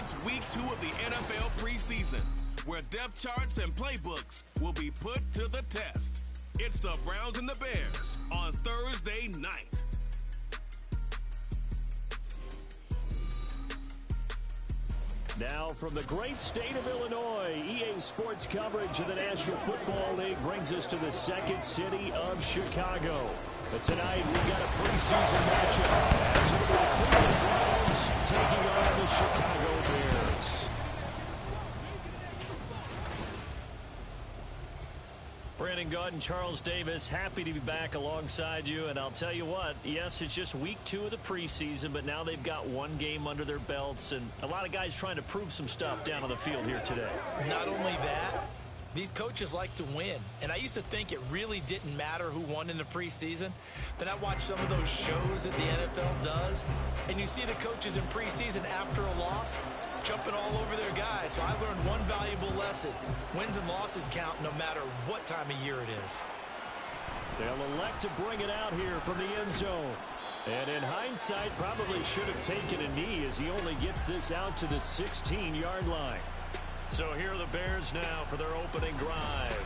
It's week 2 of the NFL preseason, where depth charts and playbooks will be put to the test. It's the Browns and the Bears on Thursday night. Now from the great state of Illinois, EA Sports coverage of the National Football League brings us to the second city of Chicago. But tonight we got a preseason matchup as it will be the Cleveland Browns taking on the Chicago Bears. Brandon Gaud and Charles Davis, happy to be back alongside you. And I'll tell you what, yes, it's just week 2 of the preseason, but now they've got one game under their belts. And a lot of guys trying to prove some stuff down on the field here today. Not only that, these coaches like to win. And I used to think it really didn't matter who won in the preseason. Then I watched some of those shows that the NFL does, and you see the coaches in preseason after a loss jumping all over their guys. So I learned one valuable lesson. Wins and losses count no matter what time of year it is. They'll elect to bring it out here from the end zone. And in hindsight, probably should have taken a knee as he only gets this out to the 16-yard line. So here are the Bears now for their opening drive.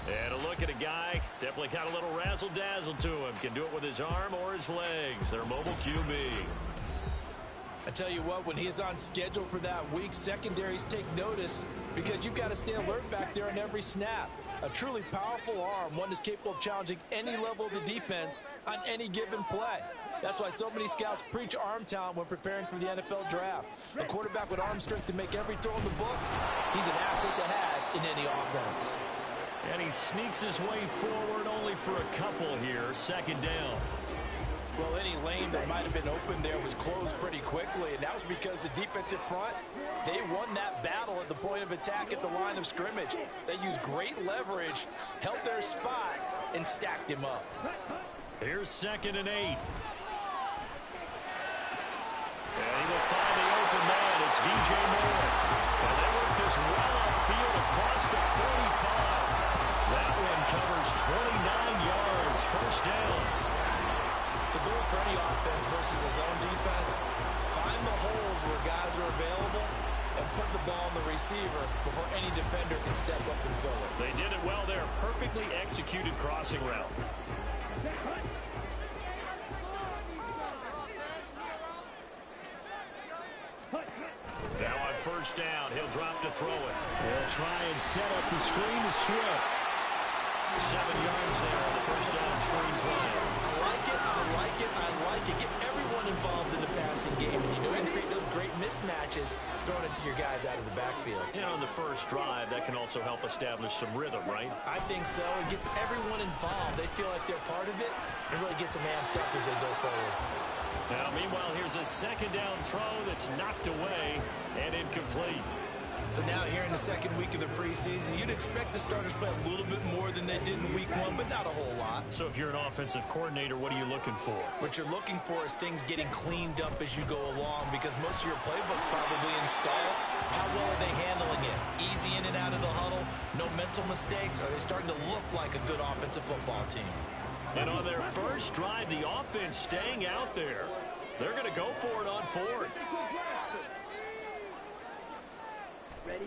And a look at a guy, definitely got a little razzle-dazzle to him. Can do it with his arm or his legs. Their mobile QB. I tell you what, when he is on schedule for that week, secondaries take notice because you've got to stay alert back there on every snap. A truly powerful arm, one that's capable of challenging any level of the defense on any given play. That's why so many scouts preach arm talent when preparing for the NFL draft. A quarterback with arm strength to make every throw in the book, he's an asset to have in any offense. And he sneaks his way forward only for a couple here. Second down. Well, any lane that might have been open there was closed pretty quickly, and that was because the defensive front, they won that battle at the point of attack at the line of scrimmage. They used great leverage, held their spot, and stacked him up. Here's 2nd and 8. And he will find the open man. It's DJ Moore. And they work this well upfield across the 45. That one covers 29 yards. First down. The goal for any offense versus his own defense, find the holes where guys are available and put the ball on the receiver before any defender can step up and fill it. They did it well there. Perfectly executed crossing route. Now on first down, he'll drop to throw it. He'll try and set up the screen to Swift. 7 yards there on the first down screen play. I like it. Get everyone involved in the passing game. And you know, you create those great mismatches throwing it to your guys out of the backfield. And on the first drive, that can also help establish some rhythm, right? I think so. It gets everyone involved. They feel like they're part of it and really gets them amped up as they go forward. Now, meanwhile, here's a second down throw that's knocked away and incomplete. So now here in the second week of the preseason, you'd expect the starters to play a little bit more than they did in week 1, but not a whole lot. So if you're an offensive coordinator, what are you looking for? What you're looking for is things getting cleaned up as you go along, because most of your playbook's probably installed. How well are they handling it? Easy in and out of the huddle, no mental mistakes? Are they starting to look like a good offensive football team? And on their first drive, the offense staying out there. They're going to go for it on 4th. Ready?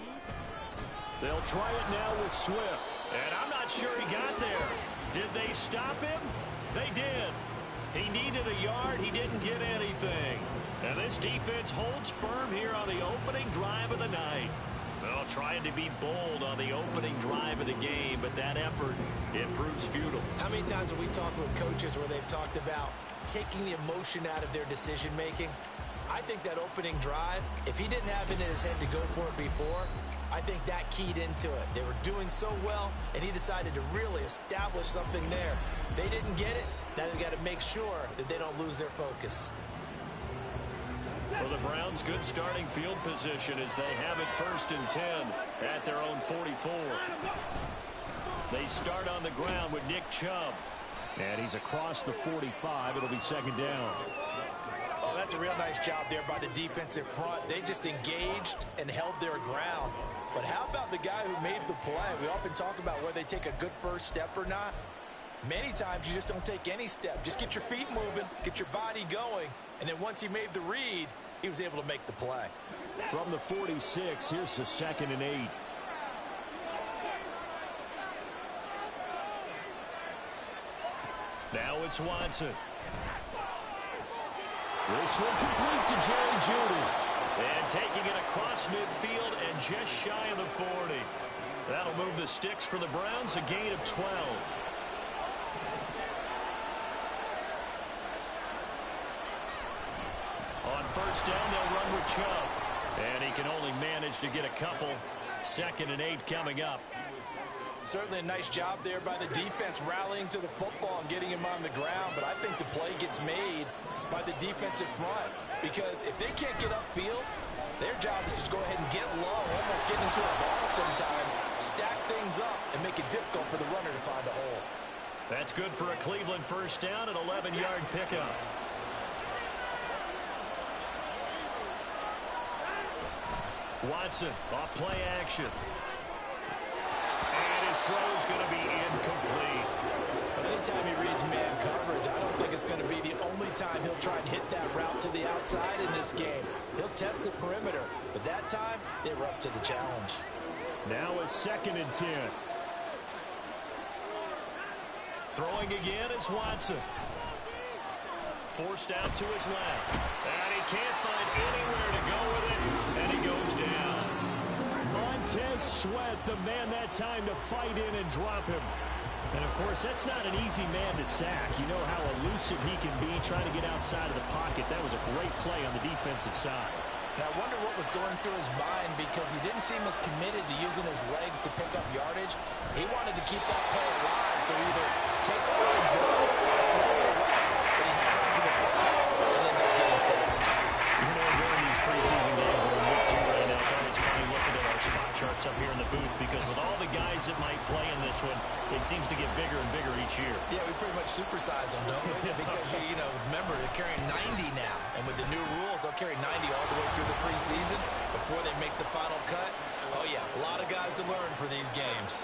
They'll try it now with Swift. And I'm not sure he got there. Did they stop him? They did. He needed a yard. He didn't get anything. And this defense holds firm here on the opening drive of the night. Well, trying to be bold on the opening drive of the game, but that effort, it proves futile. How many times have we talked with coaches where they've talked about taking the emotion out of their decision-making? I think that opening drive, if he didn't have it in his head to go for it before, I think that keyed into it. They were doing so well, and he decided to really establish something there. They didn't get it. Now they've got to make sure that they don't lose their focus. For the Browns, good starting field position as they have it 1st and 10 at their own 44. They start on the ground with Nick Chubb. And he's across the 45. It'll be 2nd down. Oh, that's a real nice job there by the defensive front. They just engaged and held their ground. But how about the guy who made the play? We often talk about whether they take a good first step or not. Many times you just don't take any step. Just get your feet moving, get your body going, and then once he made the read, he was able to make the play. From the 46, here's the 2nd and 8. Now it's Watson. This one complete to Jerry Jeudy. And taking it across midfield and just shy of the 40. That'll move the sticks for the Browns, a gain of 12. On first down, they'll run with Chubb. And he can only manage to get a couple. 2nd and 8 coming up. Certainly a nice job there by the defense rallying to the football and getting him on the ground. But I think the play gets made by the defensive front. Because if they can't get upfield, their job is to go ahead and get low, almost get into a ball sometimes, stack things up, and make it difficult for the runner to find a hole. That's good for a Cleveland first down, an 11-yard pickup. Watson off play action. And his throw's going to be incomplete. But anytime he reads man coverage, I don't think it's going to be the only time he'll try and hit that route to the outside in this game. He'll test the perimeter, but that time, they were up to the challenge. Now a 2nd and 10. Throwing again is Watson. Forced out to his left. And he can't find anywhere to go with it, and he goes down. Montez Sweat, the man that time to fight in and drop him. And, of course, that's not an easy man to sack. You know how elusive he can be trying to get outside of the pocket. That was a great play on the defensive side. Now, I wonder what was going through his mind because he didn't seem as committed to using his legs to pick up yardage. He wanted to keep that play alive to either take off and go or throw it away. But he held on to the ball and ended up getting sacked. You know, during these preseason games we're in week 2 right now, it's always funny looking at our spot charts up here in the booth because with all the guys that might play in this one, it seems to get bigger and bigger each year. Yeah, we pretty much supersize them, don't we? Because, you know, remember, they're carrying 90 now. And with the new rules, they'll carry 90 all the way through the preseason before they make the final cut. Oh, yeah, a lot of guys to learn for these games.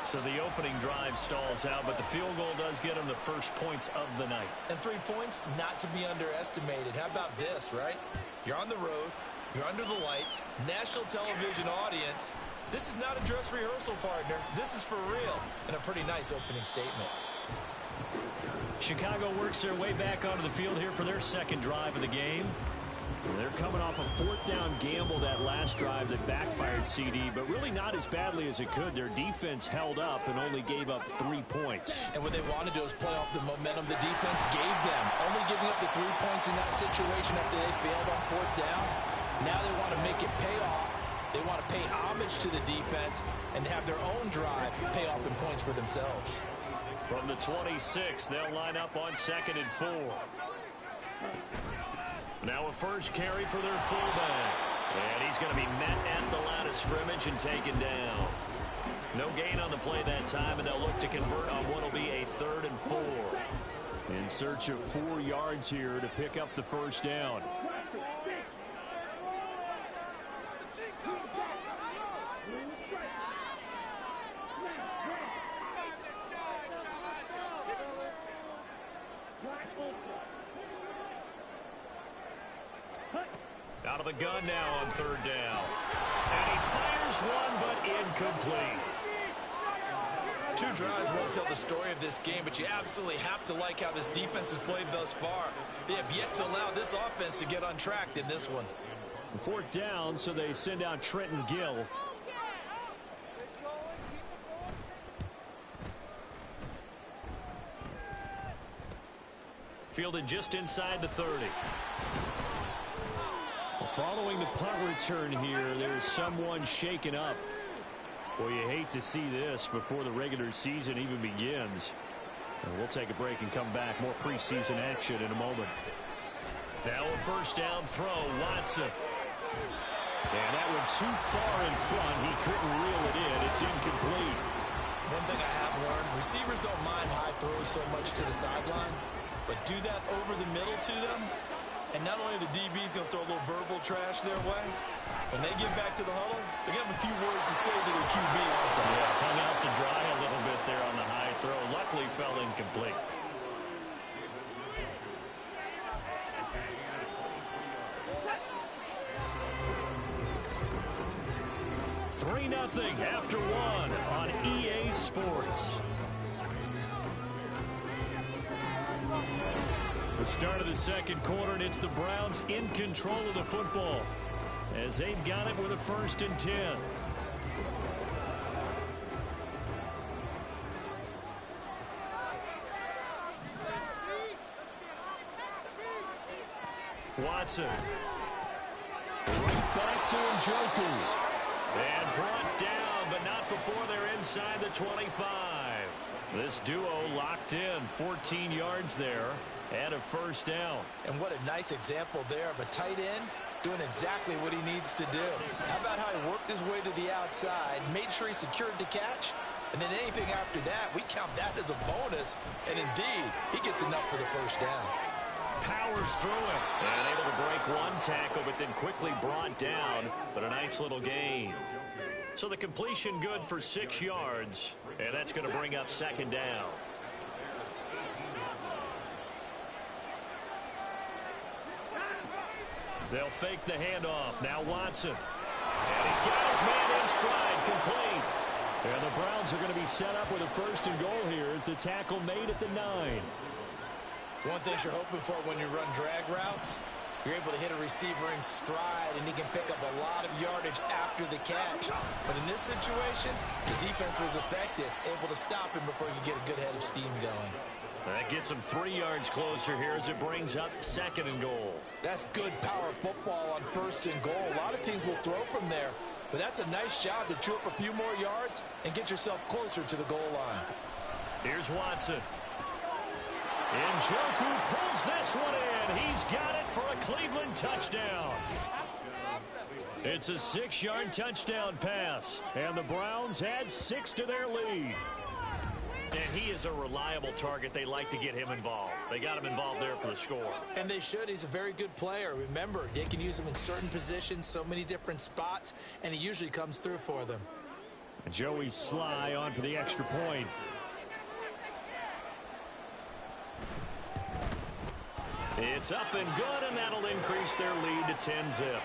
So the opening drive stalls out, but the field goal does get them the first points of the night. And 3 points, not to be underestimated. How about this, right? You're on the road. You're under the lights. National television audience. This is not a dress rehearsal, partner. This is for real. And a pretty nice opening statement. Chicago works their way back onto the field here for their 2nd drive of the game. They're coming off a 4th down gamble that last drive that backfired CD, but really not as badly as it could. Their defense held up and only gave up 3 points. And what they wanted to do is play off the momentum the defense gave them. Only giving up the 3 points in that situation after they failed on 4th down. Now they want to make it pay off. They want to pay homage to the defense and have their own drive pay off in points for themselves. From the 26, they'll line up on 2nd and 4. Now a first carry for their fullback. And he's going to be met at the line of scrimmage and taken down. No gain on the play that time, and they'll look to convert on what will be a 3rd and 4. In search of 4 yards here to pick up the first down. Out of the gun now on 3rd down. And he fires one, but incomplete. 2 drives won't tell the story of this game, but you absolutely have to like how this defense has played thus far. They have yet to allow this offense to get untracked in this one. 4th down, so they send out Trenton Gill. Fielded just inside the 30. Following the punt return here, there's someone shaken up. Well, you hate to see this before the regular season even begins. And we'll take a break and come back. More preseason action in a moment. Now a first down throw, Watson. And that one too far in front. He couldn't reel it in. It's incomplete. One thing I have learned, receivers don't mind high throws so much to the sideline, but do that over the middle to them. And not only are the DBs going to throw a little verbal trash their way, when they get back to the huddle, they're going to have a few words to say to their QB, aren't they? Yeah, hung out to dry a little bit there on the high throw. Luckily fell incomplete. 3-0 after one on EA Sports. The start of the second quarter, and it's the Browns in control of the football as they've got it with a 1st and 10. Watson. Right back to Njoku. And brought down, but not before they're inside the 25. This duo locked in, 14 yards there, and a 1st down. And what a nice example there of a tight end doing exactly what he needs to do. How about how he worked his way to the outside, made sure he secured the catch, and then anything after that, we count that as a bonus. And indeed, he gets enough for the 1st down. Powers through it. And able to break one tackle, but then quickly brought down. But a nice little gain. So the completion good for 6 yards. And that's going to bring up 2nd down. They'll fake the handoff. Now Watson. And he's got his man in stride, complete. And the Browns are going to be set up with a 1st and goal here as the tackle made at the 9. One thing you're hoping for when you run drag routes, you're able to hit a receiver in stride, and he can pick up a lot of yardage after the catch. But in this situation, the defense was effective, able to stop him before he could get a good head of steam going. That gets him 3 yards closer here as it brings up 2nd and goal. That's good power football on 1st and goal. A lot of teams will throw from there, but that's a nice job to chew up a few more yards and get yourself closer to the goal line. Here's Watson. Njoku pulls this one in. He's got it for a Cleveland touchdown. It's a 6-yard touchdown pass, and the Browns add 6 to their lead. And he is a reliable target. They like to get him involved. They got him involved there for the score. And they should. He's a very good player. Remember, they can use him in certain positions, so many different spots, and he usually comes through for them. And Joey Sly on for the extra point. It's up and good, and that'll increase their lead to 10-zip.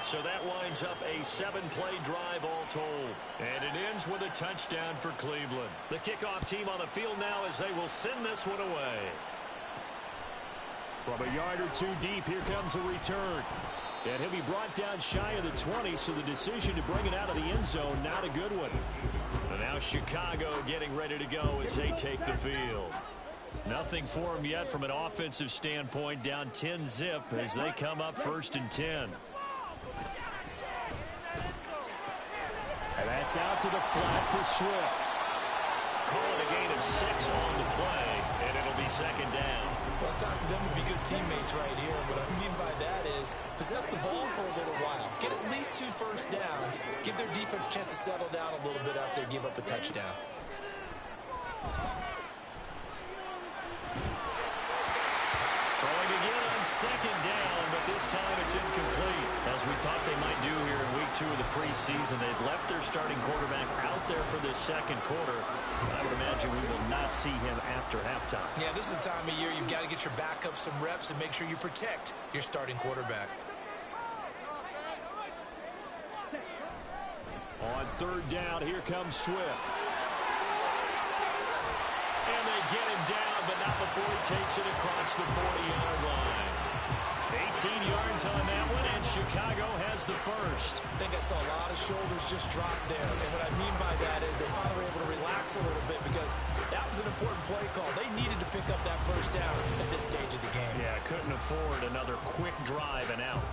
So that winds up a 7-play drive all told. And it ends with a touchdown for Cleveland. The kickoff team on the field now as they will send this one away. From a yard or 2 deep, here comes a return. And he'll be brought down shy of the 20, so the decision to bring it out of the end zone, not a good one. And now Chicago getting ready to go as they take the field. Nothing for them yet from an offensive standpoint, down 10-zip as they come up 1st and 10. And that's out to the flat for Swift. Call it a gain of 6 on the play, and it'll be 2nd down. Well, it's time for them to be good teammates right here. What I mean by that is possess the ball for a little while. Get at least 2 first downs. Give their defense a chance to settle down a little bit after they give up a touchdown. Throwing again on 2nd down, but this time it's incomplete. As we thought they might do here in week 2 of the preseason, they'd left their starting quarterback out there for this second quarter. I would imagine we will not see him after halftime. Yeah, this is the time of year you've got to get your backup some reps and make sure you protect your starting quarterback. On 3rd down, here comes Swift. And they get him down, but not before he takes it across the 40-yard line. 18 yards on that one, and Chicago has the 1st. I think I saw a lot of shoulders just drop there. And what I mean by that is they finally were able to relax a little bit because that was an important play call. They needed to pick up that 1st down at this stage of the game. Yeah, couldn't afford another quick drive and out.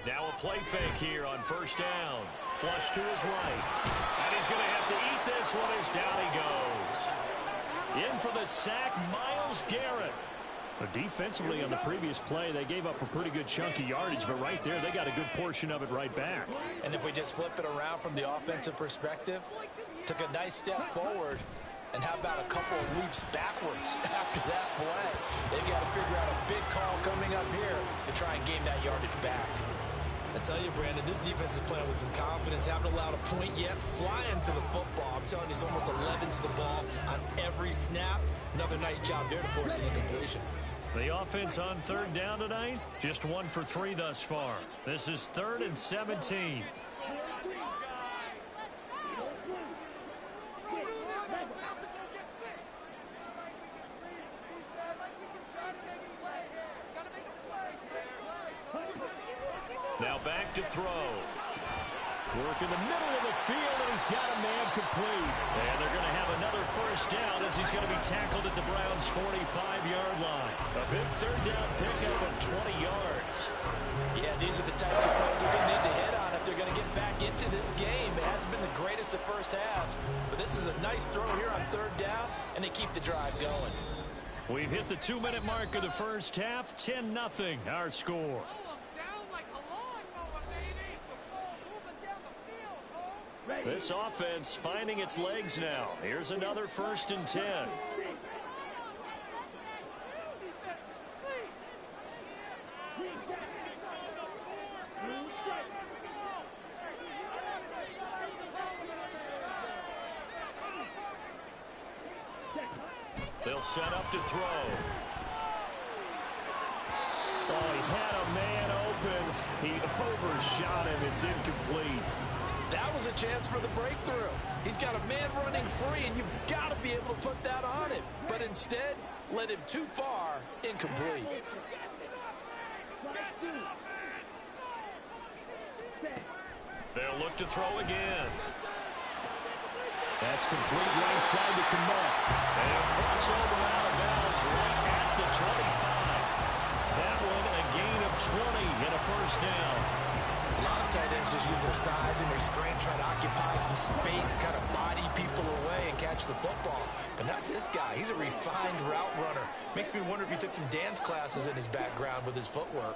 Now a play fake here on 1st down. Flush to his right. And he's going to have to eat this one as down he goes. In for the sack, Myles Garrett. But defensively on the previous play, they gave up a pretty good chunk of yardage, but right there, they got a good portion of it right back. And if we just flip it around from the offensive perspective, took a nice step forward, and how about a couple of leaps backwards after that play? They've got to figure out a big call coming up here to try and gain that yardage back. I tell you, Brandon, this defense is playing with some confidence. Haven't allowed a point yet. Flying to the football. I'm telling you, it's almost 11 to the ball on every snap. Another nice job there to force an incompletion. The offense on third down tonight, just 1 for 3 thus far. This is 3rd and 17. Now back to throw. Work in the middle of the field, and he's got a man complete. And they're going to have another first down as he's going to be tackled at the Browns' 45-yard line. A big third down pickup of 20 yards. Yeah, these are the types of plays they're going to need to hit on if they're going to get back into this game. It hasn't been the greatest of first halves, but this is a nice throw here on third down, and they keep the drive going. We've hit the 2-minute mark of the first half. 10-0 our score. This offense finding its legs now. Here's another 1st and 10. They'll set up to throw. Oh, he had a man open. He overshot him. It's incomplete. That was a chance for the breakthrough. He's got a man running free, and you've got to be able to put that on him. But instead, led him too far, incomplete. They'll look to throw again. That's complete right side to connect. And a crossover out of bounds right at the 25. That one a gain of 20 and a first down. A lot of tight ends just use their size and their strength, trying to occupy some space, kind of body people away and catch the football. But not this guy. He's a refined route runner. Makes me wonder if he took some dance classes in his background with his footwork.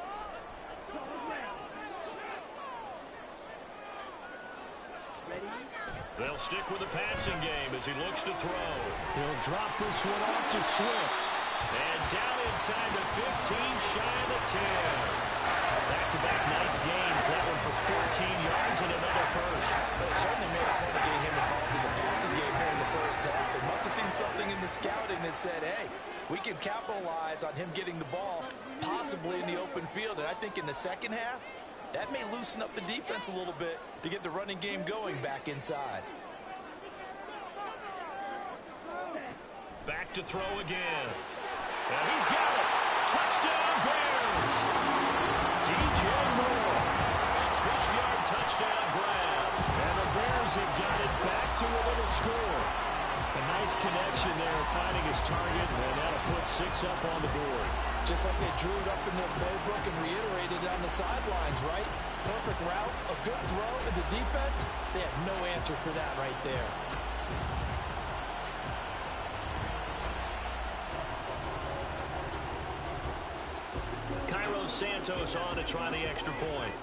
They'll stick with the passing game as he looks to throw. He'll drop this one off to Swift. And down inside the 15, shy of the 10. Back-to-back nice gains. That one for 14 yards and another first. They certainly made a point of getting him involved in the passing game here in the first half. They must have seen something in the scouting that said, hey, we can capitalize on him getting the ball, possibly in the open field. And I think in the second half, that may loosen up the defense a little bit to get the running game going back inside. Back to throw again. And he's got it. Touchdown Bears. DJ Moore. A 12-yard touchdown grab. And the Bears have got it back to a little score. A nice connection there, finding his target, and that'll put 6 up on the board. Just like they drew it up in their playbook and reiterated on the sidelines, right? Perfect route, a good throw, and the defense, they have no answer for that right there. Cairo Santos on to try the extra point.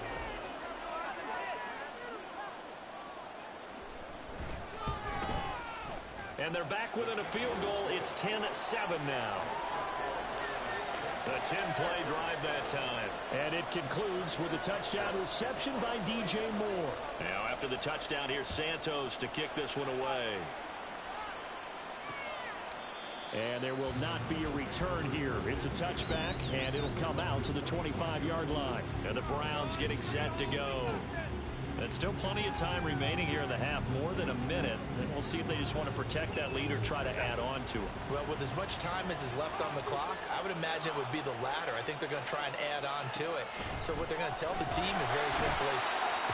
And they're back within a field goal. It's 10-7 now. A 10-play drive that time. And it concludes with a touchdown reception by DJ Moore. Now after the touchdown, here's Santos to kick this one away. And there will not be a return here. It's a touchback, and it'll come out to the 25-yard line. And the Browns getting set to go. And still plenty of time remaining here in the half, more than a minute. And we'll see if they just want to protect that lead or try to add on to it. Well, with as much time as is left on the clock, I would imagine it would be the latter. I think they're going to try and add on to it. So what they're going to tell the team is very simply,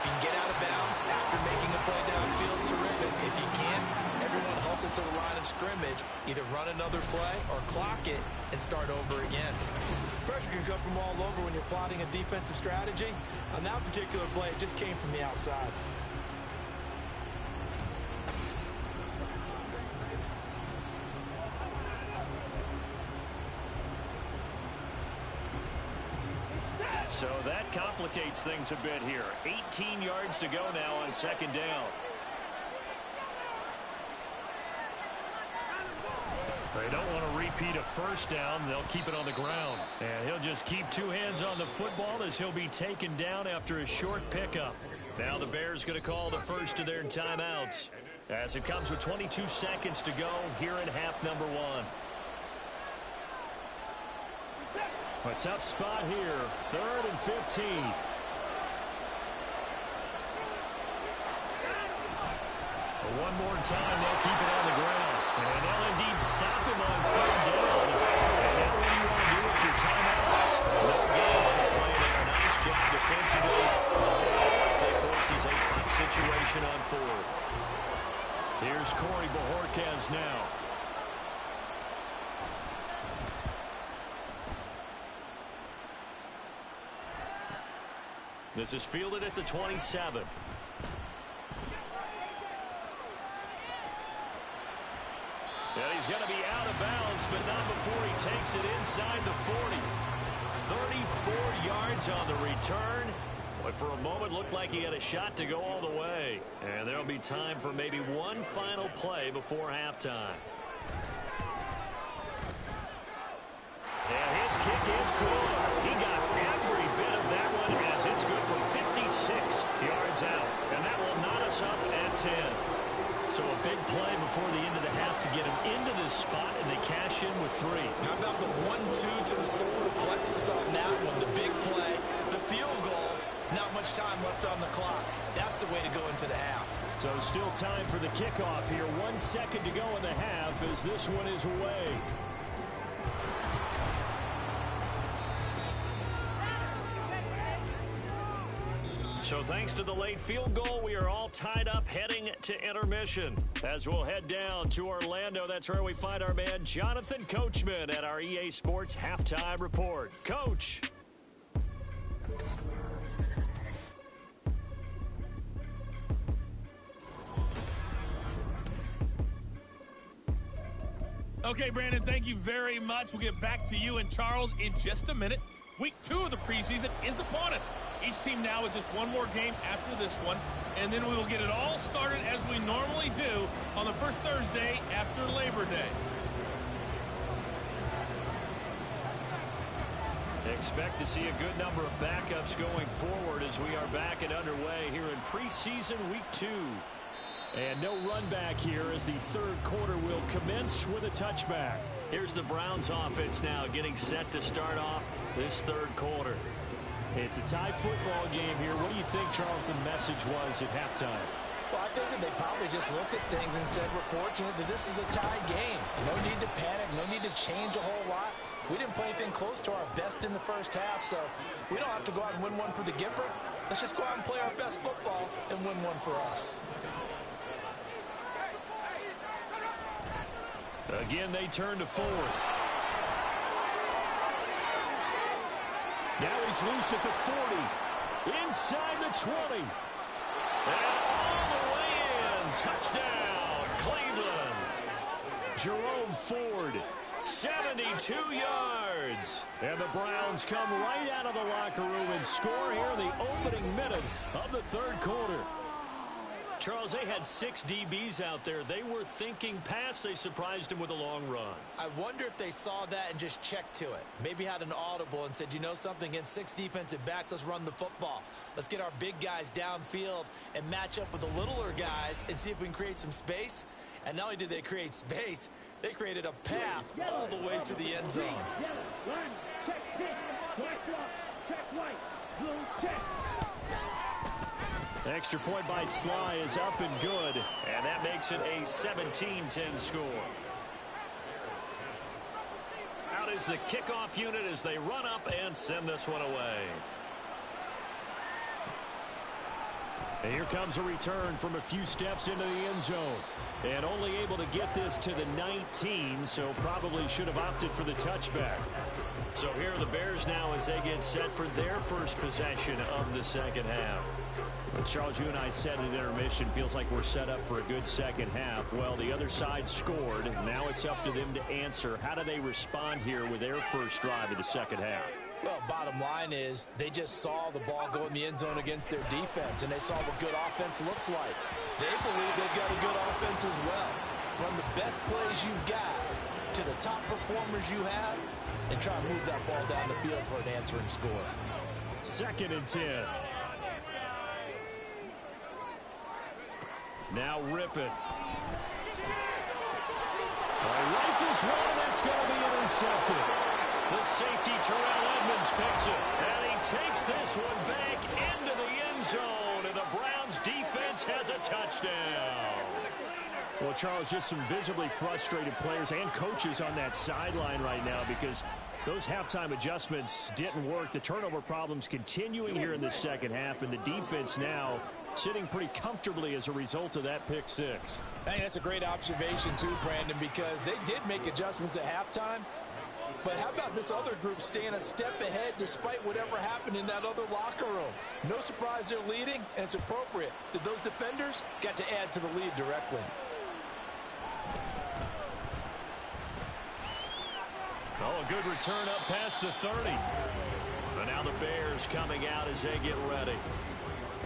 if you can get out of bounds after making a play downfield, terrific. If you can't, everyone hustle to the line of scrimmage, either run another play or clock it and start over again. Pressure can come from all over when you're plotting a defensive strategy. On that particular play, it just came from the outside. So that complicates things a bit here. 18 yards to go now on second down. They don't want to repeat a first down. They'll keep it on the ground. And he'll just keep two hands on the football as he'll be taken down after a short pickup. Now the Bears going to call the first of their timeouts as it comes with 22 seconds to go here in half number one. A tough spot here. 3rd and 15. One more time, they'll keep it on the ground. And they'll indeed stop him on 3rd down. And now what do you want to do with your timeouts? No gain on the play there. Nice job defensively. They forces a punt situation on 4th. Here's Corey Bojorquez now. This is fielded at the 27. And he's going to be out of bounds, but not before he takes it inside the 40. 34 yards on the return. But for a moment, looked like he had a shot to go all the way. And there'll be time for maybe one final play before halftime. And his kick is good. He got every bit of that one as it's good from 56 yards out. And that will knot us up at 10. So a big play before the end of the half to get him into this spot, and they cash in with 3. How about the 1-2 to the solar plexus on that one? The big play, the field goal, not much time left on the clock. That's the way to go into the half. So still time for the kickoff here. 1 second to go in the half as this one is away. So thanks to the late field goal, we are all tied up heading to intermission. As we'll head down to Orlando, that's where we find our man Jonathan Coachman at our EA Sports Halftime Report. Coach. Okay, Brandon, thank you very much. We'll get back to you and Charles in just a minute. Week 2 of the preseason is upon us. Each team now with just one more game after this one, and then we will get it all started as we normally do on the first Thursday after Labor Day. Expect to see a good number of backups going forward as we are back and underway here in preseason week 2. And no run back here as the 3rd quarter will commence with a touchback. Here's the Browns offense now getting set to start off this 3rd quarter. It's a tie football game here. What do you think, Charles, the message was at halftime? Well, I think that they probably just looked at things and said, we're fortunate that this is a tie game. No need to panic, no need to change a whole lot. We didn't play anything close to our best in the first half, so we don't have to go out and win one for the Gipper. Let's just go out and play our best football and win one for us. Again, they turn to forward. Now he's loose at the 40. Inside the 20. And all the way in. Touchdown, Cleveland. Jerome Ford, 72 yards. And the Browns come right out of the locker room and score here in the opening minute of the 3rd quarter. Charles, they had 6 DBs out there. They were thinking pass. They surprised him with a long run. I wonder if they saw that and just checked to it. Maybe had an audible and said, you know something, against 6 defensive backs, let's run the football. Let's get our big guys downfield and match up with the littler guys and see if we can create some space. And not only did they create space, they created a path all the way to the end zone. Extra point by Sly is up and good, and that makes it a 17-10 score. Out is the kickoff unit as they run up and send this one away. And here comes a return from a few steps into the end zone. And only able to get this to the 19, so probably should have opted for the touchback. So here are the Bears now as they get set for their first possession of the second half. But Charles, you and I said at intermission, feels like we're set up for a good second half. Well, the other side scored. Now it's up to them to answer. How do they respond here with their first drive of the second half? Well, bottom line is they just saw the ball go in the end zone against their defense, and they saw what good offense looks like. They believe they've got a good offense as well. Run the best plays you've got to the top performers you have, and try to move that ball down the field for an answering score. 2nd and 10. Now Rippon. Rifles one, that's going to be intercepted. The safety, Terrell Edmonds, picks it. And he takes this one back into the end zone. And the Browns defense has a touchdown. Well, Charles, just some visibly frustrated players and coaches on that sideline right now because those halftime adjustments didn't work. The turnover problems continuing here in the second half, and the defense now sitting pretty comfortably as a result of that pick six. I think that's a great observation too, Brandon, because they did make adjustments at halftime. But how about this other group staying a step ahead despite whatever happened in that other locker room? No surprise they're leading, and it's appropriate that those defenders got to add to the lead directly. Oh, a good return up past the 30. But now the Bears coming out as they get ready.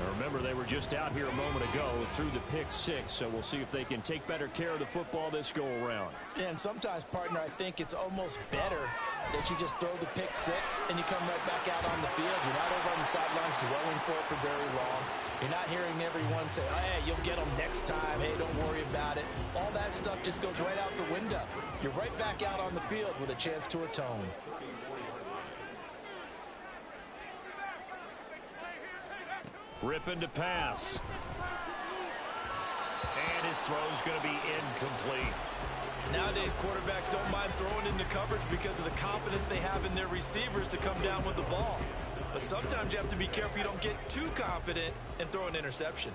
Now remember, they were just out here a moment ago through the pick six, so we'll see if they can take better care of the football this go-around. And sometimes, partner, I think it's almost better that you just throw the pick six and you come right back out on the field. You're not over on the sidelines dwelling for it for very long. You're not hearing everyone say, oh, hey, you'll get them next time. Hey, don't worry about it. All that stuff just goes right out the window. You're right back out on the field with a chance to atone. Ripping to pass. And his throw's going to be incomplete. Nowadays, quarterbacks don't mind throwing into coverage because of the confidence they have in their receivers to come down with the ball. But sometimes you have to be careful you don't get too confident and throw an interception.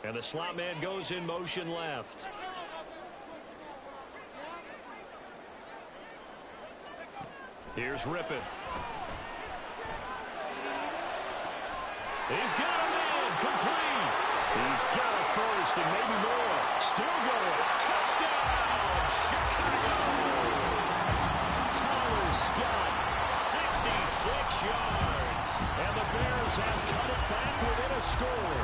And the slot man goes in motion left. Here's Rippon. He's got a man, complete. He's got a first and maybe more. Still going. Touchdown, Chicago. Tyler Scott. 66 yards. And the Bears have cut it back within a score.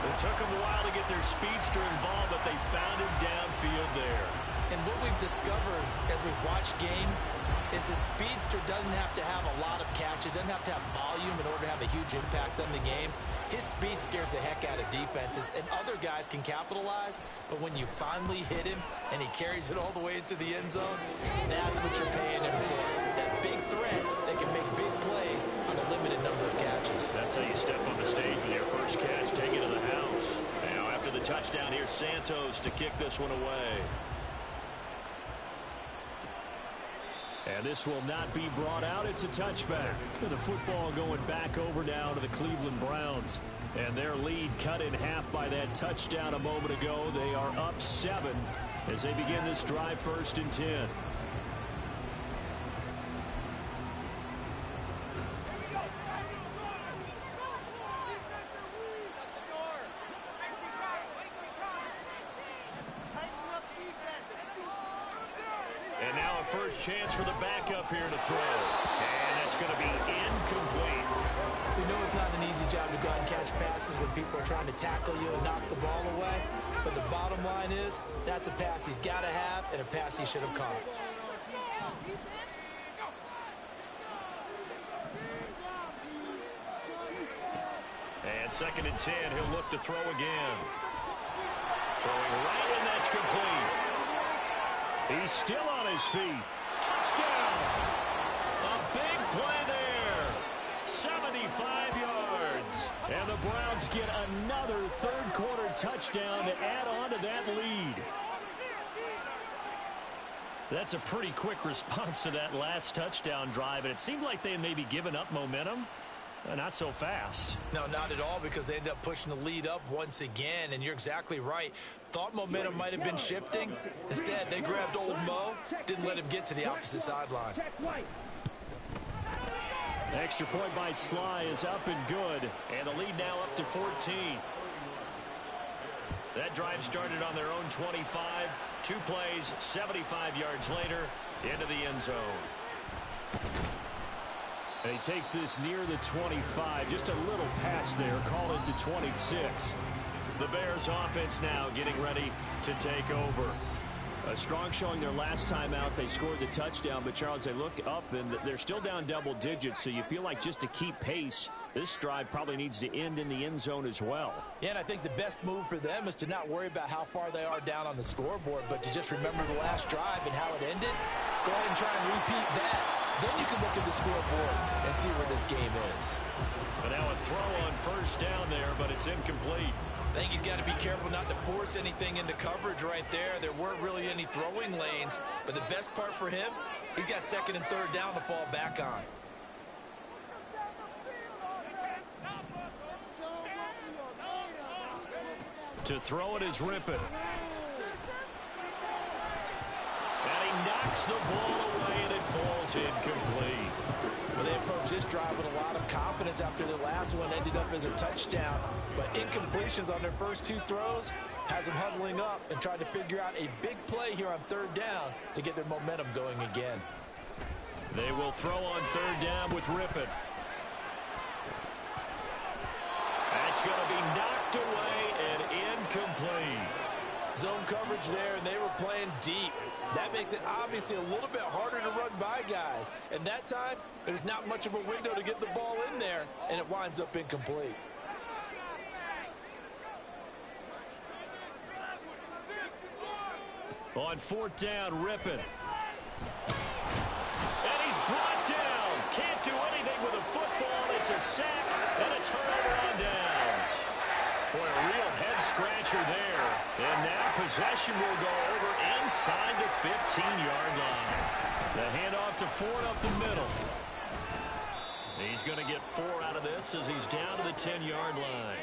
It took them a while to get their speedster involved, but they found him downfield there. And what we've discovered as we've watched games is the speedster doesn't have to have a lot of catches, doesn't have to have volume in order to have a huge impact on the game. His speed scares the heck out of defenses, and other guys can capitalize, but when you finally hit him and he carries it all the way into the end zone, that's what you're paying him for. That big threat that can make big plays on a limited number of catches. That's how you step on the stage with your first catch, take it to the house. Now after the touchdown, here's Santos to kick this one away. And this will not be brought out. It's a touchback. The football going back over now to the Cleveland Browns. And their lead cut in half by that touchdown a moment ago. They are up 7 as they begin this drive, 1st and 10. And now a first chance for the backup here to throw. And that's going to be incomplete. We know it's not an easy job to go out and catch passes when people are trying to tackle you and knock the ball away. But the bottom line is, that's a pass he's got to have and a pass he should have caught. And 2nd and 10, he'll look to throw again. Throwing right, and that's complete. He's still on his feet. Touchdown! A big play there. 75 yards. And the Browns get another 3rd quarter touchdown to add on to that lead. That's a pretty quick response to that last touchdown drive, and it seemed like they had maybe given up momentum. Not so fast. No, not at all, because they end up pushing the lead up once again, and you're exactly right. Thought momentum might have been shifting. Instead, they grabbed old Mo, didn't let him get to the opposite sideline. Extra point by Sly is up and good. And the lead now up to 14. That drive started on their own 25. 2 plays, 75 yards later, into the end zone. And he takes this near the 25. Just a little pass there. Call it to 26. The Bears offense now getting ready to take over. A strong showing their last time out. They scored the touchdown, but Charles, they look up and they're still down double digits, so you feel like just to keep pace, this drive probably needs to end in the end zone as well. Yeah, and I think the best move for them is to not worry about how far they are down on the scoreboard, but to just remember the last drive and how it ended. Go ahead and try and repeat that. Then you can look at the scoreboard and see where this game is. But now a throw on first down there, but it's incomplete. I think he's got to be careful not to force anything into coverage right there. There weren't really any throwing lanes, but the best part for him, he's got second and third down to fall back on. To throw it is Rippon. And he knocks the ball away, and it falls incomplete. Well, they approach this drive with a lot of confidence after their last one ended up as a touchdown. But incompletions on their first two throws has them huddling up and trying to figure out a big play here on third down to get their momentum going again. They will throw on third down with Rippon. That's going to be knocked away and incomplete. Zone coverage there, and they were playing deep. That makes it obviously a little bit harder to run by guys. And that time, there's not much of a window to get the ball in there, and it winds up incomplete. On fourth down, Rippon. And he's brought down. Can't do anything with a football. It's a sack and a turnover on downs. Boy, a real head-scratcher there. And now possession will go over inside the 15-yard line. The handoff to Ford up the middle. He's going to get 4 out of this as he's down to the 10-yard line.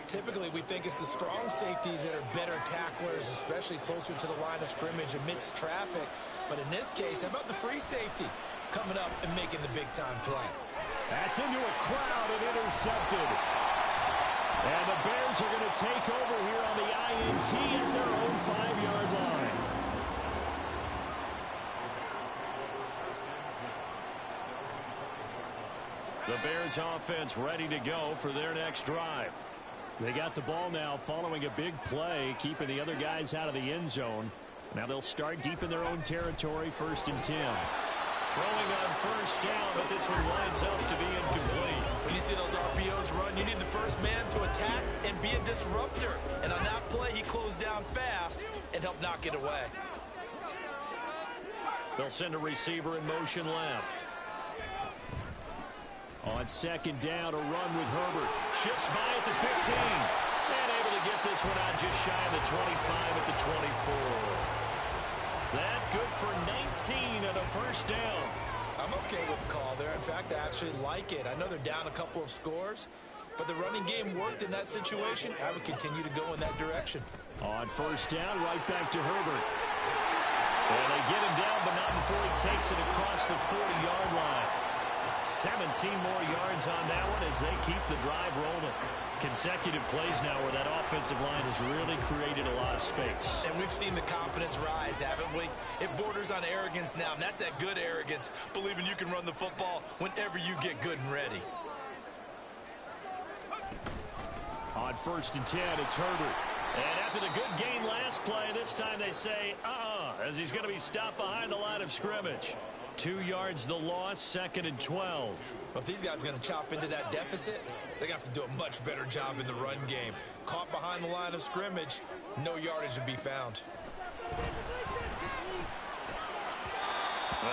Typically, we think it's the strong safeties that are better tacklers, especially closer to the line of scrimmage amidst traffic. But in this case, how about the free safety coming up and making the big-time play? That's into a crowd and intercepted. And the Bears are going to take over here on the INT at their own 5-yard line. The Bears offense ready to go for their next drive. They got the ball now following a big play, keeping the other guys out of the end zone. Now they'll start deep in their own territory, 1st and 10. Throwing on first down, but this one lines up to be incomplete. When you see those RPOs run, you need the first man to attack and be a disruptor. And on that play, he closed down fast and helped knock it away. They'll send a receiver in motion left. On second down, a run with Herbert. Shifts by at the 15. And able to get this one out just shy of the 25 at the 24. That good for 19 and a first down. I'm okay with the call there. In fact, I actually like it. I know they're down a couple of scores, but the running game worked in that situation. I would continue to go in that direction. On first down, right back to Herbert. And they get him down, but not before he takes it across the 40-yard line. 17 more yards on that one as they keep the drive rolling. Consecutive plays now where that offensive line has really created a lot of space. And we've seen the confidence rise, haven't we? It borders on arrogance now, and that's that good arrogance, believing you can run the football whenever you get good and ready. On 1st and 10, it's Herbert. And after the good gain last play, this time they say, as he's going to be stopped behind the line of scrimmage. 2 yards the loss, 2nd and 12. But these guys are going to chop into that deficit. They got to do a much better job in the run game. Caught behind the line of scrimmage, no yardage to be found.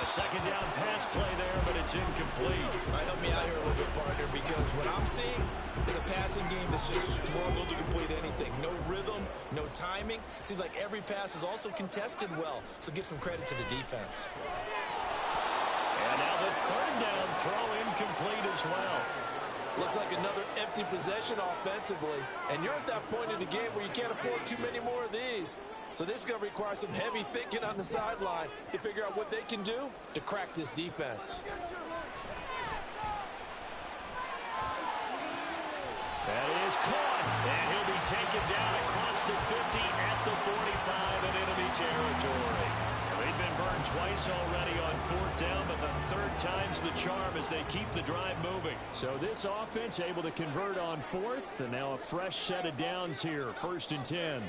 A second down pass play there, but it's incomplete. All right, help me out here a little bit, partner, because what I'm seeing is a passing game that's just struggled to complete anything. No rhythm, no timing. Seems like every pass is also contested well, so give some credit to the defense. And now the third down throw incomplete as well. Looks like another empty possession offensively. And you're at that point in the game where you can't afford too many more of these. So this is going to require some heavy thinking on the sideline to figure out what they can do to crack this defense. That is caught. And he'll be taken down across the 50 at the 45 and enemy territory. They've been burned twice already on fourth down, but the third time's the charm as they keep the drive moving. So this offense able to convert on fourth, and now a fresh set of downs here, 1st and 10.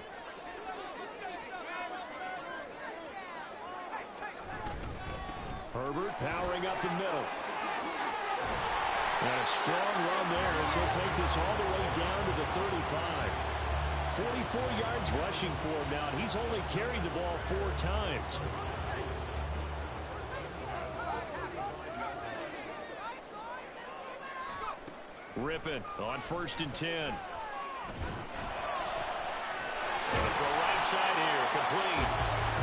Herbert powering up the middle. And a strong run there as he'll take this all the way down to the 35. 44 yards rushing for him now. He's only carried the ball 4 times. Rippin on 1st and 10. Going for a right side here, complete.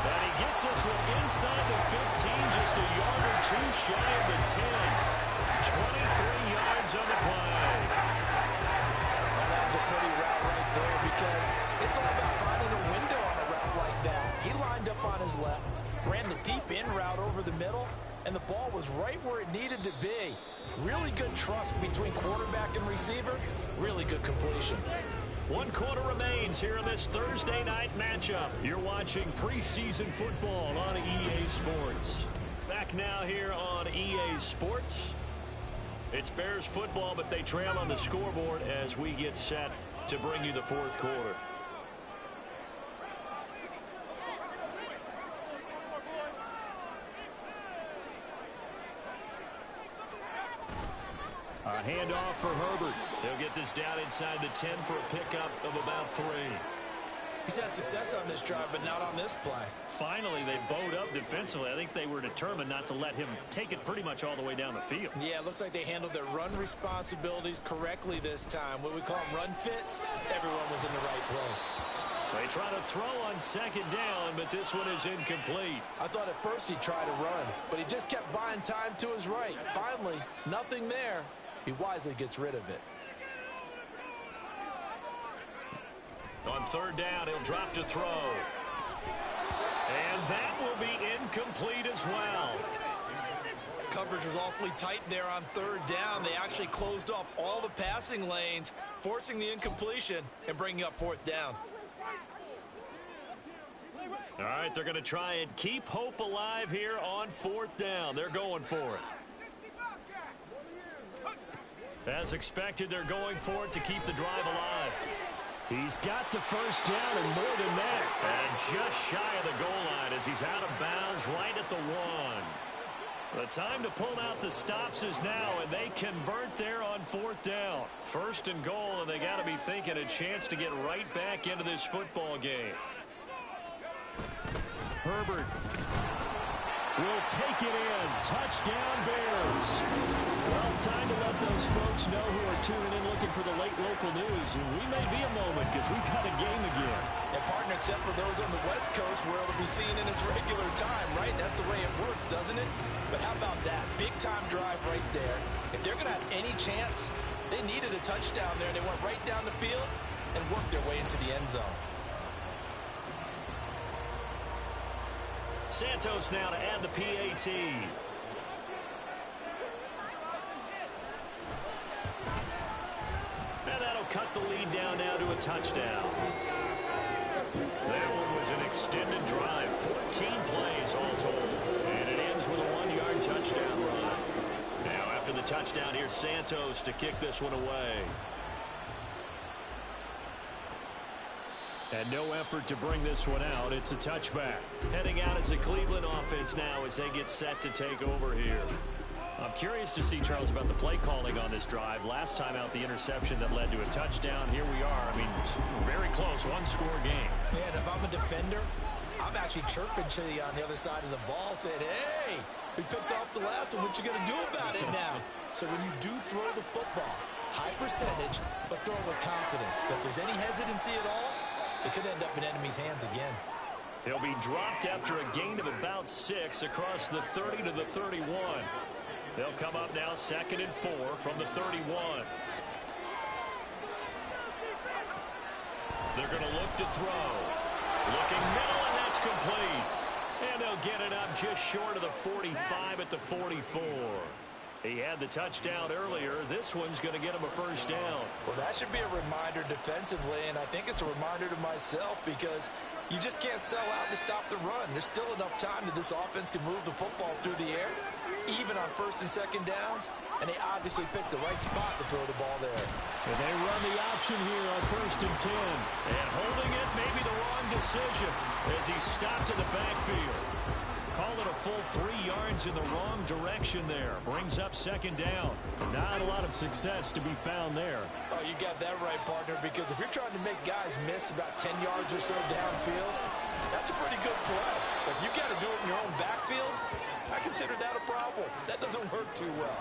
And he gets this one inside the 15, just a yard or 2 shy of the 10. 23 yards on the play. Well, that's a pretty route right there because it's all about finding a window on a route like that. He lined up on his left, ran the deep in route over the middle, and the ball was right where it needed to be. Really good trust between quarterback and receiver. Really good completion. 1 quarter remains here in this Thursday night matchup. You're watching preseason football on EA Sports. Back now here on EA Sports. It's Bears football, but they trail on the scoreboard as we get set to bring you the 4th quarter. A handoff for Herbert. They'll get this down inside the 10 for a pickup of about 3. He's had success on this drive, but not on this play. Finally, they bowed up defensively. I think they were determined not to let him take it pretty much all the way down the field. Yeah, it looks like they handled their run responsibilities correctly this time. What we call them run fits, everyone was in the right place. They try to throw on 2nd down, but this one is incomplete. I thought at first he'd try to run, but he just kept buying time to his right. Finally, nothing there. He wisely gets rid of it. On 3rd down, he'll drop to throw. And that will be incomplete as well. Coverage was awfully tight there on 3rd down. They actually closed off all the passing lanes, forcing the incompletion and bringing up 4th down. All right, they're going to try and keep hope alive here on 4th down. They're going for it. As expected, they're going for it to keep the drive alive. He's got the 1st down and more than that. And just shy of the goal line as he's out of bounds right at the 1. The time to pull out the stops is now, and they convert there on 4th down. 1st and goal, and they got to be thinking a chance to get right back into this football game. Herbert will take it in. Touchdown, Bears. Well, time to let those folks know who are tuning in looking for the late local news. And we may be a moment because we've got a game again. And partner, except for those on the West Coast where it'll be seen in its regular time, right? That's the way it works, doesn't it? But how about that? Big-time drive right there. If they're going to have any chance, they needed a touchdown there. They went right down the field and worked their way into the end zone. Santos now to add the PAT. And that'll cut the lead down now to a touchdown. That one was an extended drive. 14 plays all told. And it ends with a 1-yard touchdown run. Now after the touchdown, here's Santos to kick this one away. And no effort to bring this one out. It's a touchback. Heading out is the Cleveland offense now as they get set to take over here. I'm curious to see, Charles, about the play calling on this drive. Last time out, the interception that led to a touchdown. Here we are. I mean, very close, 1-score game. Man, if I'm a defender, I'm actually chirping to you on the other side of the ball, saying, hey, we picked off the last one. What you going to do about it now? So when you do throw the football, high percentage, but throw it with confidence. If there's any hesitancy at all, it could end up in enemy's hands again. He'll be dropped after a gain of about 6 across the 30 to the 31. They'll come up now 2nd and 4 from the 31. They're going to look to throw. Looking middle, and that's complete. And they'll get it up just short of the 45 at the 44. He had the touchdown earlier. This one's going to get him a 1st down. Well, that should be a reminder defensively, and I think it's a reminder to myself because you just can't sell out to stop the run. There's still enough time that this offense can move the football through the air, even on 1st and 2nd downs, and they obviously picked the right spot to throw the ball there. And they run the option here on 1st and 10. And holding it may be the wrong decision as he stopped in the backfield. Call call it a full 3 yards in the wrong direction there. Brings up second down. Not a lot of success to be found there. Oh, you got that right, partner, because if you're trying to make guys miss about 10 yards or so downfield, that's a pretty good play. But if you got to do it in your own backfield, I consider that a problem. That doesn't work too well.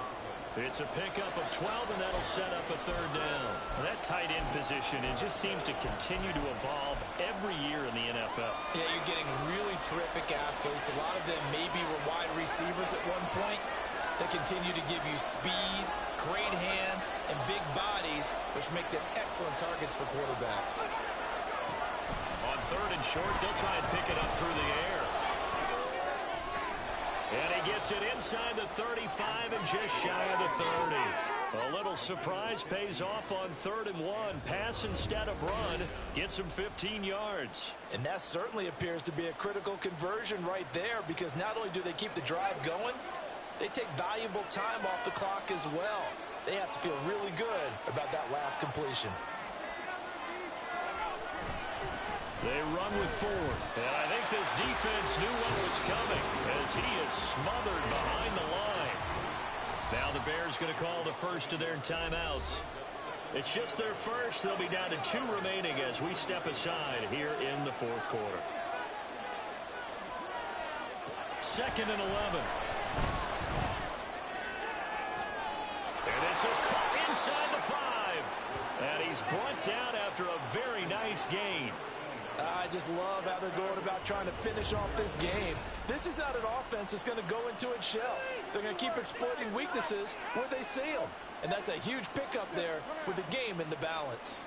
It's a pickup of 12, and that'll set up a third down. Well, that tight end position, it just seems to continue to evolve every year in the NFL. Yeah, you're getting really terrific athletes. A lot of them maybe were wide receivers at one point. They continue to give you speed, great hands, and big bodies, which make them excellent targets for quarterbacks. On third and short, they'll try and pick it up through the air. And he gets it inside the 35 and just shy of the 30. A little surprise pays off on 3rd and 1. Pass instead of run. Gets him 15 yards. And that certainly appears to be a critical conversion right there, because not only do they keep the drive going, they take valuable time off the clock as well. They have to feel really good about that last completion. They run with Ford. And I think this defense knew what was coming as he is smothered behind the line. Now the Bears going to call the first of their timeouts. It's just their first. They'll be down to 2 remaining as we step aside here in the 4th quarter. 2nd and 11. And this is caught inside the 5. And he's brought down after a very nice gain. I just love how they're going about trying to finish off this game. This is not an offense that's going to go into its shell. They're going to keep exploiting weaknesses where they see them. And that's a huge pickup there with the game in the balance.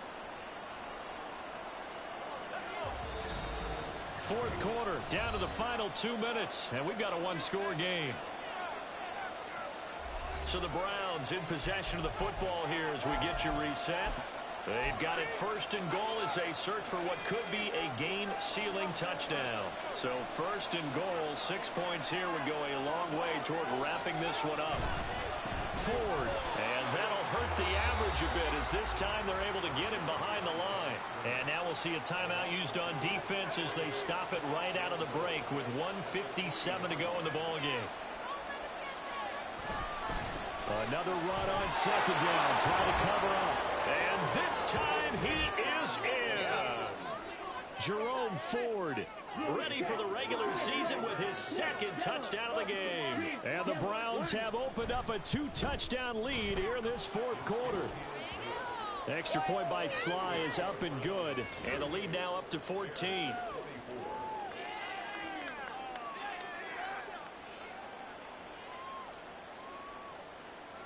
4th quarter, down to the final 2 minutes, and we've got a 1-score game. So the Browns in possession of the football here as we get you reset. They've got it 1st and goal as they search for what could be a game-sealing touchdown. So 1st and goal, 6 points here would go a long way toward wrapping this one up. Ford, and that'll hurt the average a bit as this time they're able to get him behind the line. And now we'll see a timeout used on defense as they stop it right out of the break with 1:57 to go in the ballgame. Another run on 2nd down, trying to cover up. And this time he is in. Yes. Jerome Ford, ready for the regular season with his 2nd touchdown of the game. and the Browns have opened up a 2-touchdown lead here in this 4th quarter. Extra point by Sly is up and good, And the lead now up to 14.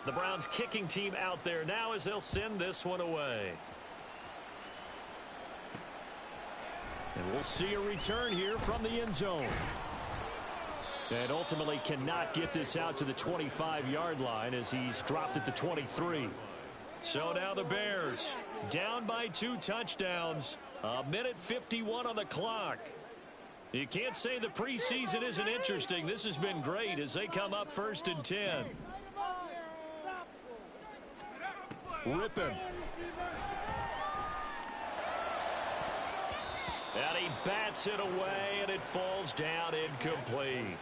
The Browns kicking team out there now as they'll send this one away. and we'll see a return here from the end zone. And ultimately cannot get this out to the 25-yard line as he's dropped at the 23. So now the Bears down by 2 touchdowns. 1:51 on the clock. You can't say the preseason isn't interesting. This has been great as they come up 1st and 10. Rip him. And he bats it away, and it falls down incomplete.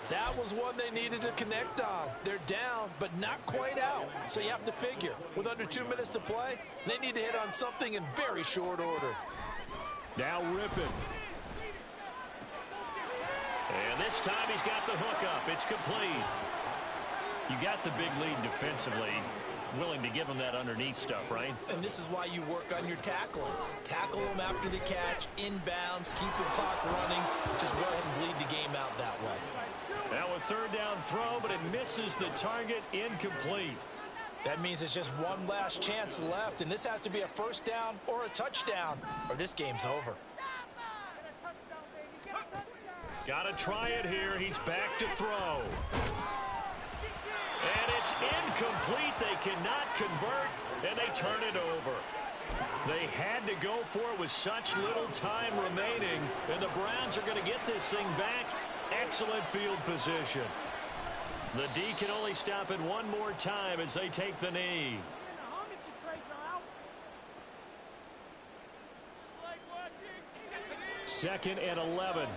That was one they needed to connect on. They're down, but not quite out. So you have to figure, with under 2 minutes to play, they need to hit on something in very short order. Now Rip him. And this time he's got the hook up. It's complete. You got the big lead defensively. Willing to give them that underneath stuff, right? And this is why you work on your tackling. Tackle them after the catch, inbounds, keep the clock running. Just go ahead and bleed the game out that way. Now a 3rd down throw, but it misses the target, incomplete. That means it's just one last chance left, and this has to be a 1st down or a touchdown, or this game's over. Got to try it here. He's back to throw. And it's incomplete. They cannot convert, and they turn it over. They had to go for it with such little time remaining, and the Browns are going to get this thing back. Excellent field position. The D can only stop it one more time as they take the knee. 2nd and 11.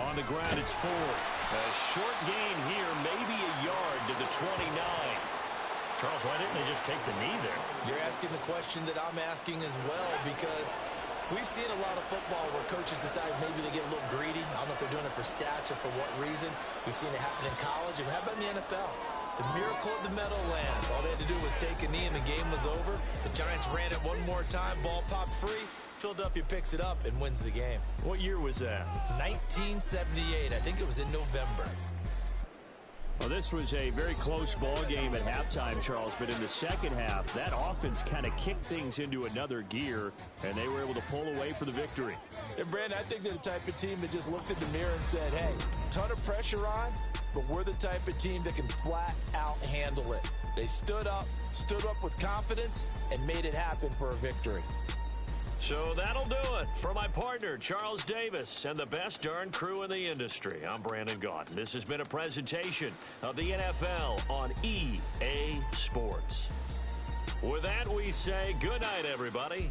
On the ground, it's Ford. A short gain here, maybe a yard to the 29. Charles, why didn't they just take the knee there? You're asking the question that I'm asking as well, because we've seen a lot of football where coaches decide maybe they get a little greedy. I don't know if they're doing it for stats or for what reason. We've seen it happen in college, and how about in the NFL? The miracle of the Meadowlands. All they had to do was take a knee, and the game was over. The Giants ran it one more time. Ball popped free. Philadelphia picks it up and wins the game. What year was that? 1978. I think it was in November. Well, this was a very close ball game at halftime, Charles, but in the second half, that offense kind of kicked things into another gear, and they were able to pull away for the victory. And, Brandon, I think they're the type of team that just looked in the mirror and said, hey, ton of pressure on, but we're the type of team that can flat out handle it. They stood up with confidence, and made it happen for a victory. So that'll do it for my partner, Charles Davis, and the best darn crew in the industry. I'm Brandon Gaudin. This has been a presentation of the NFL on EA Sports. With that, we say good night, everybody.